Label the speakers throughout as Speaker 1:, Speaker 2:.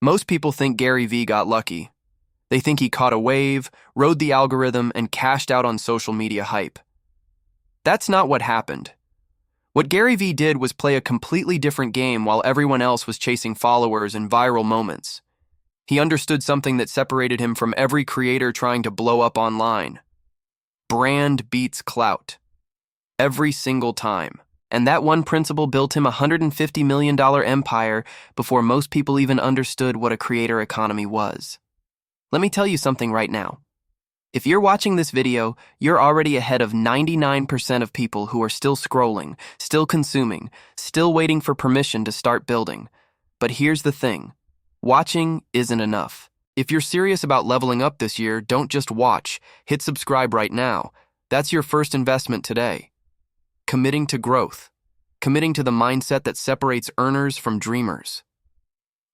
Speaker 1: Most people think Gary Vee got lucky. They think he caught a wave, rode the algorithm, and cashed out on social media hype. That's not what happened. What Gary Vee did was play a completely different game while everyone else was chasing followers and viral moments. He understood something that separated him from every creator trying to blow up online. Brand beats clout. Every single time. And that one principle built him a $150 million empire before most people even understood what a creator economy was. Let me tell you something right now. If you're watching this video, you're already ahead of 99% of people who are still scrolling, still consuming, still waiting for permission to start building. But here's the thing. Watching isn't enough. If you're serious about leveling up this year, don't just watch. Hit subscribe right now. That's your first investment today. Committing to growth. Committing to the mindset that separates earners from dreamers.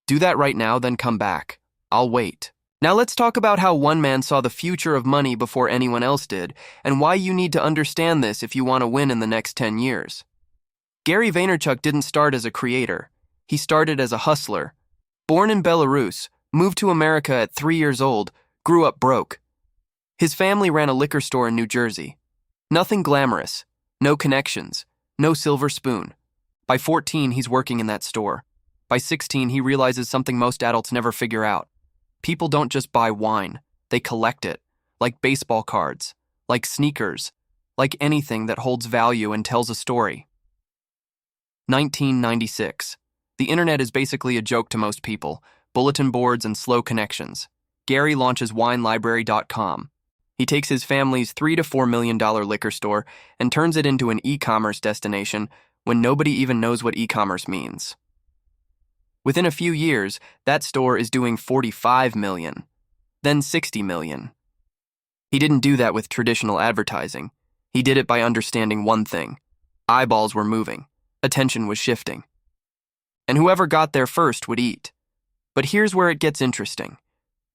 Speaker 1: Do that right now, then come back. I'll wait. Now let's talk about how one man saw the future of money before anyone else did, and why you need to understand this if you want to win in the next 10 years. Gary Vaynerchuk didn't start as a creator. He started as a hustler. Born in Belarus, moved to America at 3 years old, grew up broke. His family ran a liquor store in New Jersey. Nothing glamorous, no connections, no silver spoon. By 14, he's working in that store. By 16, he realizes something most adults never figure out. People don't just buy wine, they collect it, like baseball cards, like sneakers, like anything that holds value and tells a story. 1996. The internet is basically a joke to most people, bulletin boards and slow connections. Gary launches WineLibrary.com. He takes his family's $3 to $4 million liquor store and turns it into an e-commerce destination when nobody even knows what e-commerce means. Within a few years, that store is doing $45 million, then $60 million. He didn't do that with traditional advertising. He did it by understanding one thing. Eyeballs were moving. Attention was shifting. And whoever got there first would eat. But here's where it gets interesting.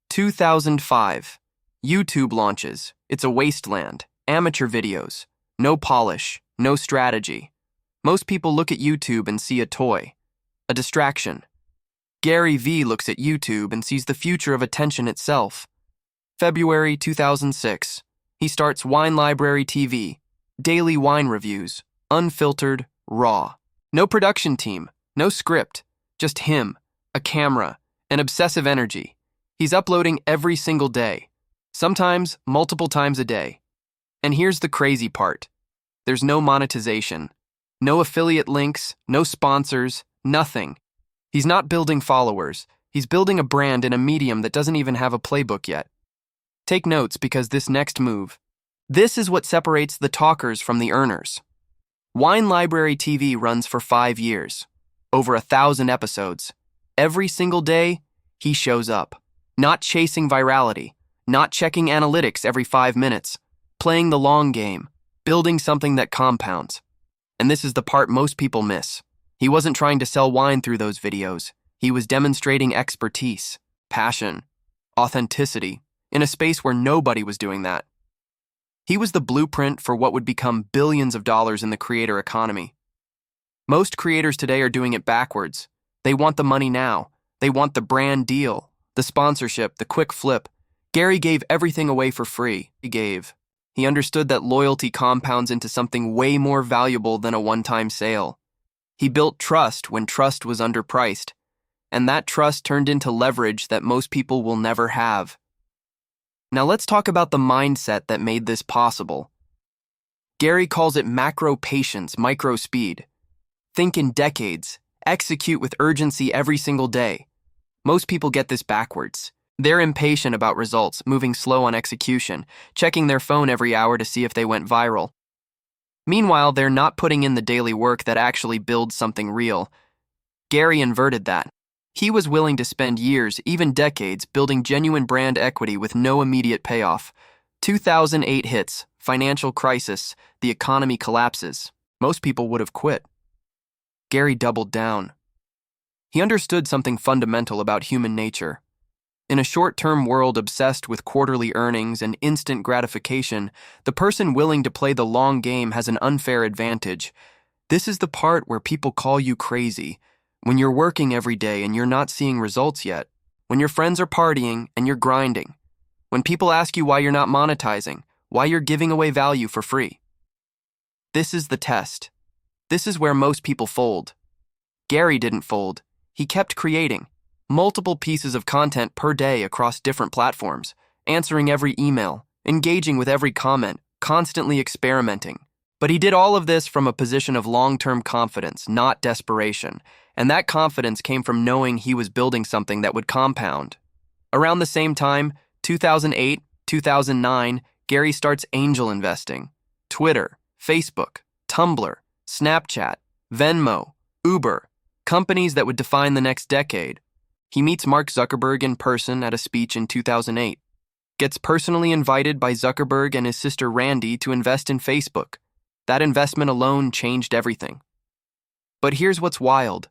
Speaker 1: 2005. YouTube launches. It's a wasteland. Amateur videos. No polish. No strategy. Most people look at YouTube and see a toy. A distraction. Gary Vee looks at YouTube and sees the future of attention itself. February 2006. He starts Wine Library TV. Daily wine reviews. Unfiltered. Raw. No production team. No script. Just him. A camera. An obsessive energy. He's uploading every single day. Sometimes multiple times a day. And here's the crazy part. There's no monetization. No affiliate links. No sponsors. Nothing. He's not building followers. He's building a brand in a medium that doesn't even have a playbook yet. Take notes because this next move. This is what separates the talkers from the earners. Wine Library TV runs for 5 years. Over 1,000 episodes. Every single day, he shows up. Not chasing virality. Not checking analytics every 5 minutes. Playing the long game. Building something that compounds. And this is the part most people miss. He wasn't trying to sell wine through those videos. He was demonstrating expertise, passion, authenticity, in a space where nobody was doing that. He was the blueprint for what would become billions of dollars in the creator economy. Most creators today are doing it backwards. They want the money now. They want the brand deal, the sponsorship, the quick flip. Gary gave everything away for free. He understood that loyalty compounds into something way more valuable than a one-time sale. He built trust when trust was underpriced, and that trust turned into leverage that most people will never have. Now let's talk about the mindset that made this possible. Gary calls it macro patience, micro speed. Think in decades, execute with urgency every single day. Most people get this backwards. They're impatient about results, moving slow on execution, checking their phone every hour to see if they went viral. Meanwhile, they're not putting in the daily work that actually builds something real. Gary inverted that. He was willing to spend years, even decades, building genuine brand equity with no immediate payoff. 2008 hits, financial crisis, the economy collapses. Most people would have quit. Gary doubled down. He understood something fundamental about human nature. In a short-term world obsessed with quarterly earnings and instant gratification, the person willing to play the long game has an unfair advantage. This is the part where people call you crazy. When you're working every day and you're not seeing results yet, when your friends are partying and you're grinding, when people ask you why you're not monetizing, why you're giving away value for free. This is the test. This is where most people fold. Gary didn't fold. He kept creating multiple pieces of content per day across different platforms, answering every email, engaging with every comment, constantly experimenting. But he did all of this from a position of long-term confidence, not desperation, and that confidence came from knowing he was building something that would compound. Around the same time, 2008, 2009, Gary starts angel investing. Twitter, Facebook, Tumblr, Snapchat, Venmo, Uber, companies that would define the next decade. He meets Mark Zuckerberg in person at a speech in 2008, gets personally invited by Zuckerberg and his sister Randy to invest in Facebook. That investment alone changed everything. But here's what's wild.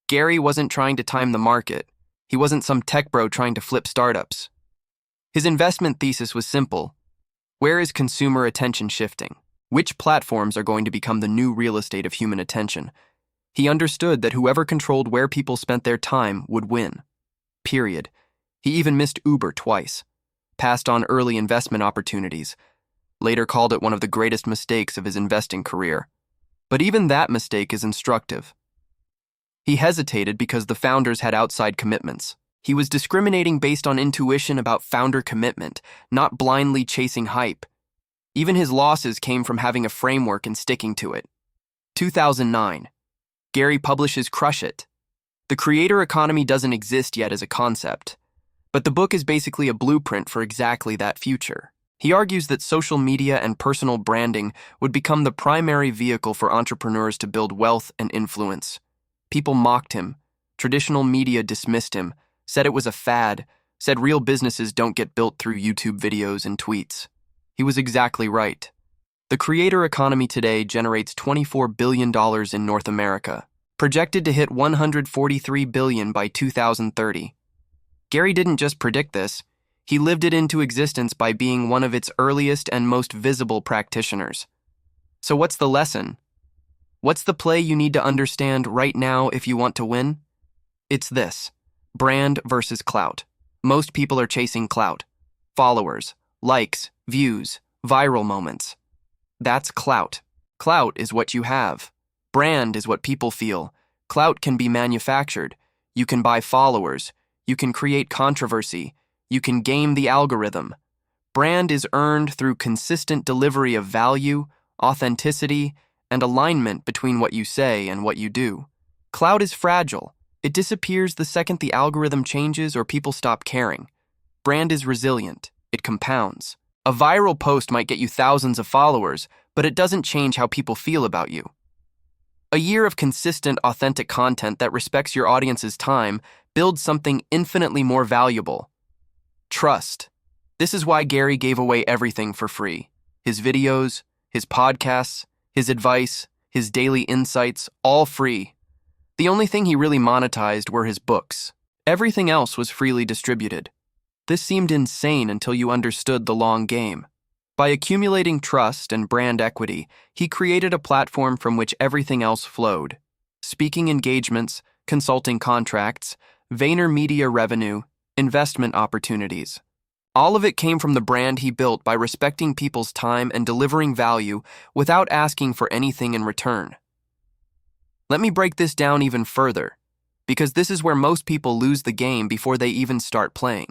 Speaker 1: Gary wasn't trying to time the market. He wasn't some tech bro trying to flip startups. His investment thesis was simple. Where is consumer attention shifting? Which platforms are going to become the new real estate of human attention? He understood that whoever controlled where people spent their time would win. Period. He even missed Uber twice, passed on early investment opportunities, later called it one of the greatest mistakes of his investing career. But even that mistake is instructive. He hesitated because the founders had outside commitments. He was discriminating based on intuition about founder commitment, not blindly chasing hype. Even his losses came from having a framework and sticking to it. 2009. Gary publishes Crush It. The creator economy doesn't exist yet as a concept, but the book is basically a blueprint for exactly that future. He argues that social media and personal branding would become the primary vehicle for entrepreneurs to build wealth and influence. People mocked him. Traditional media dismissed him, said it was a fad, said real businesses don't get built through YouTube videos and tweets. He was exactly right. The creator economy today generates $24 billion in North America, projected to hit $143 billion by 2030. Gary didn't just predict this, he lived it into existence by being one of its earliest and most visible practitioners. So what's the lesson? What's the play you need to understand right now if you want to win? It's this: brand versus clout. Most people are chasing clout. Followers, likes, views, viral moments. That's clout. Clout is what you have. Brand is what people feel. Clout can be manufactured. You can buy followers. You can create controversy. You can game the algorithm. Brand is earned through consistent delivery of value, authenticity, and alignment between what you say and what you do. Clout is fragile. It disappears the second the algorithm changes or people stop caring. Brand is resilient. It compounds. A viral post might get you thousands of followers, but it doesn't change how people feel about you. A year of consistent, authentic content that respects your audience's time builds something infinitely more valuable: trust. This is why Gary gave away everything for free. His videos, his podcasts, his advice, his daily insights, all free. The only thing he really monetized were his books. Everything else was freely distributed. This seemed insane until you understood the long game. By accumulating trust and brand equity, he created a platform from which everything else flowed. Speaking engagements, consulting contracts, VaynerMedia revenue, investment opportunities. All of it came from the brand he built by respecting people's time and delivering value without asking for anything in return. Let me break this down even further, because this is where most people lose the game before they even start playing.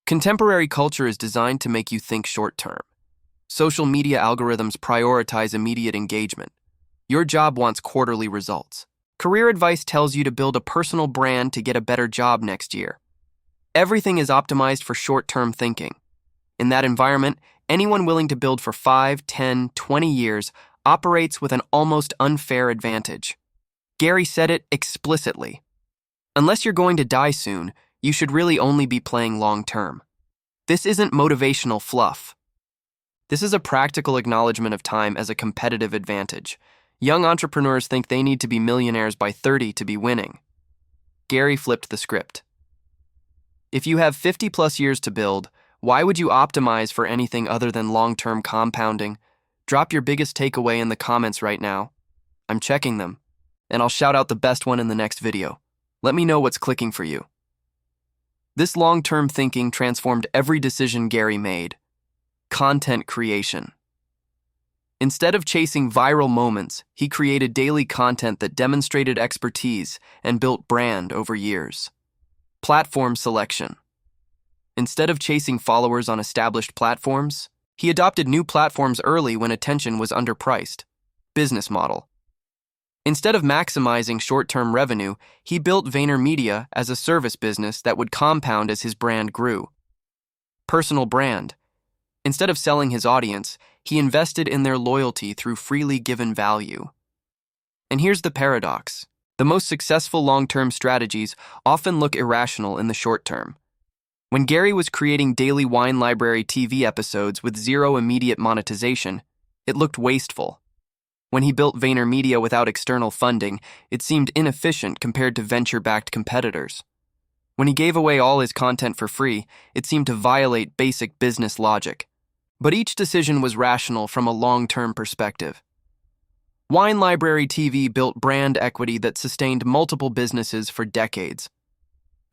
Speaker 1: Contemporary culture is designed to make you think short-term. Social media algorithms prioritize immediate engagement. Your job wants quarterly results. Career advice tells you to build a personal brand to get a better job next year. Everything is optimized for short-term thinking. In that environment, anyone willing to build for 5, 10, 20 years operates with an almost unfair advantage. Gary said it explicitly. Unless you're going to die soon, you should really only be playing long-term. This isn't motivational fluff. This is a practical acknowledgement of time as a competitive advantage. Young entrepreneurs think they need to be millionaires by 30 to be winning. Gary flipped the script. If you have 50+ years to build, why would you optimize for anything other than long-term compounding? Drop your biggest takeaway in the comments right now. I'm checking them, and I'll shout out the best one in the next video. Let me know what's clicking for you. This long-term thinking transformed every decision Gary made. Content creation. Instead of chasing viral moments, he created daily content that demonstrated expertise and built brand over years. Platform selection. Instead of chasing followers on established platforms, he adopted new platforms early when attention was underpriced. Business model. Instead of maximizing short-term revenue, he built VaynerMedia as a service business that would compound as his brand grew. Personal brand. Instead of selling his audience, he invested in their loyalty through freely given value. And here's the paradox. The most successful long-term strategies often look irrational in the short term. When Gary was creating daily Wine Library TV episodes with zero immediate monetization, it looked wasteful. When he built VaynerMedia without external funding, it seemed inefficient compared to venture-backed competitors. When he gave away all his content for free, it seemed to violate basic business logic. But each decision was rational from a long-term perspective. Wine Library TV built brand equity that sustained multiple businesses for decades.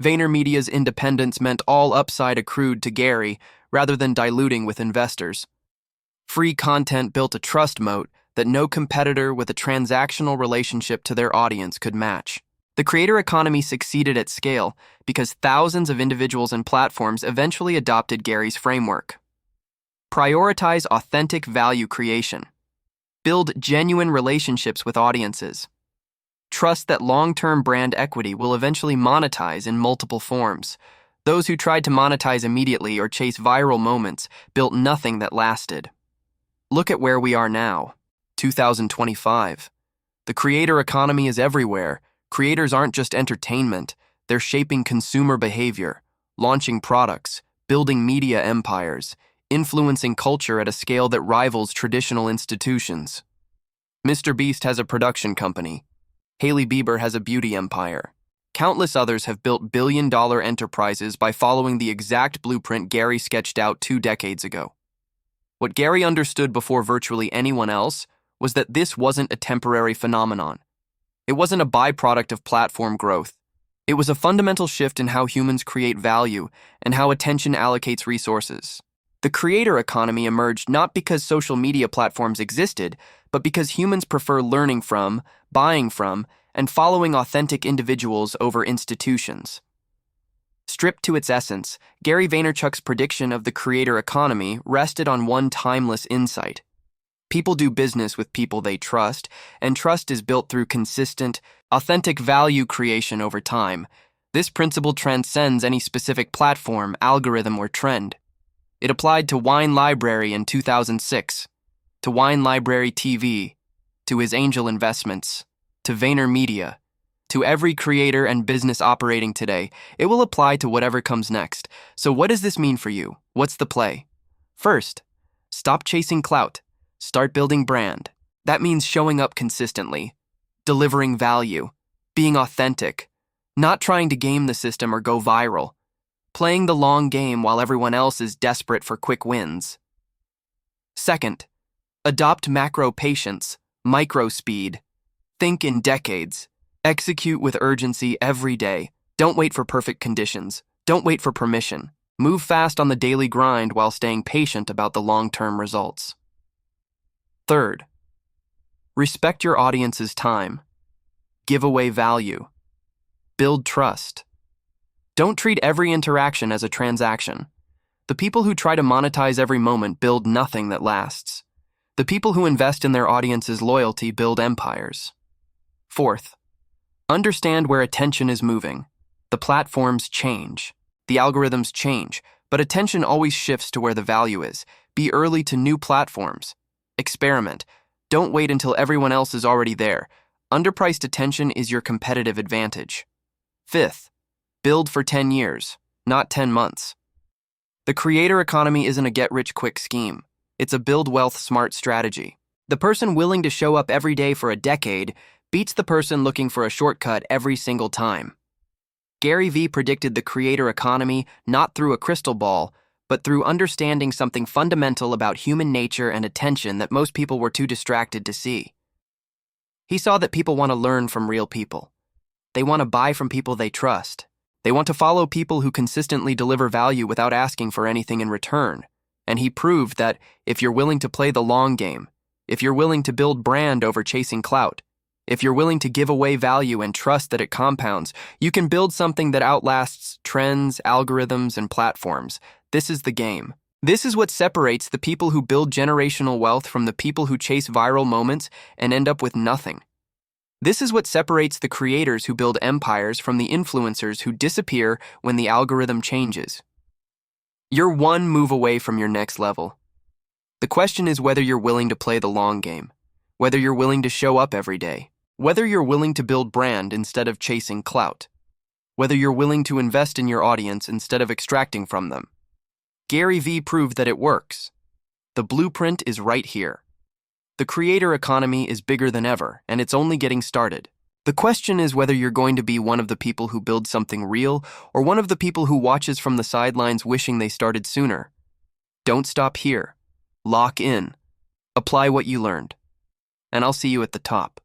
Speaker 1: VaynerMedia's independence meant all upside accrued to Gary rather than diluting with investors. Free content built a trust moat that no competitor with a transactional relationship to their audience could match. The creator economy succeeded at scale because thousands of individuals and platforms eventually adopted Gary's framework. Prioritize authentic value creation. Build genuine relationships with audiences. Trust that long-term brand equity will eventually monetize in multiple forms. Those who tried to monetize immediately or chase viral moments built nothing that lasted. Look at where we are now, 2025. The creator economy is everywhere. Creators aren't just entertainment, they're shaping consumer behavior, launching products, building media empires, influencing culture at a scale that rivals traditional institutions. Mr. Beast has a production company. Hailey Bieber has a beauty empire. Countless others have built billion-dollar enterprises by following the exact blueprint Gary sketched out 2 decades ago. What Gary understood before virtually anyone else was that this wasn't a temporary phenomenon. It wasn't a byproduct of platform growth. It was a fundamental shift in how humans create value and how attention allocates resources. The creator economy emerged not because social media platforms existed, but because humans prefer learning from, buying from, and following authentic individuals over institutions. Stripped to its essence, Gary Vaynerchuk's prediction of the creator economy rested on one timeless insight. People do business with people they trust, and trust is built through consistent, authentic value creation over time. This principle transcends any specific platform, algorithm, or trend. It applied to Wine Library in 2006, to Wine Library TV, to his angel investments, to VaynerMedia, to every creator and business operating today. It will apply to whatever comes next. So what does this mean for you? What's the play? First, stop chasing clout. Start building brand. That means showing up consistently, delivering value, being authentic, not trying to game the system or go viral, playing the long game while everyone else is desperate for quick wins. Second, adopt macro patience, micro speed. Think in decades. Execute with urgency every day. Don't wait for perfect conditions. Don't wait for permission. Move fast on the daily grind while staying patient about the long-term results. Third, respect your audience's time. Give away value. Build trust. Don't treat every interaction as a transaction. The people who try to monetize every moment build nothing that lasts. The people who invest in their audience's loyalty build empires. Fourth, understand where attention is moving. The platforms change. The algorithms change, but attention always shifts to where the value is. Be early to new platforms. Experiment. Don't wait until everyone else is already there. Underpriced attention is your competitive advantage. Fifth, build for 10 years, not 10 months. The creator economy isn't a get-rich-quick scheme. It's a build-wealth-smart strategy. The person willing to show up every day for a decade beats the person looking for a shortcut every single time. Gary Vee predicted the creator economy not through a crystal ball, but through understanding something fundamental about human nature and attention that most people were too distracted to see. He saw that people want to learn from real people. They want to buy from people they trust. They want to follow people who consistently deliver value without asking for anything in return. And he proved that if you're willing to play the long game, if you're willing to build brand over chasing clout, if you're willing to give away value and trust that it compounds, you can build something that outlasts trends, algorithms, and platforms. This is the game. This is what separates the people who build generational wealth from the people who chase viral moments and end up with nothing. This is what separates the creators who build empires from the influencers who disappear when the algorithm changes. You're one move away from your next level. The question is whether you're willing to play the long game, whether you're willing to show up every day, whether you're willing to build brand instead of chasing clout, whether you're willing to invest in your audience instead of extracting from them. Gary Vee proved that it works. The blueprint is right here. The creator economy is bigger than ever, and it's only getting started. The question is whether you're going to be one of the people who build something real or one of the people who watches from the sidelines wishing they started sooner. Don't stop here. Lock in. Apply what you learned. And I'll see you at the top.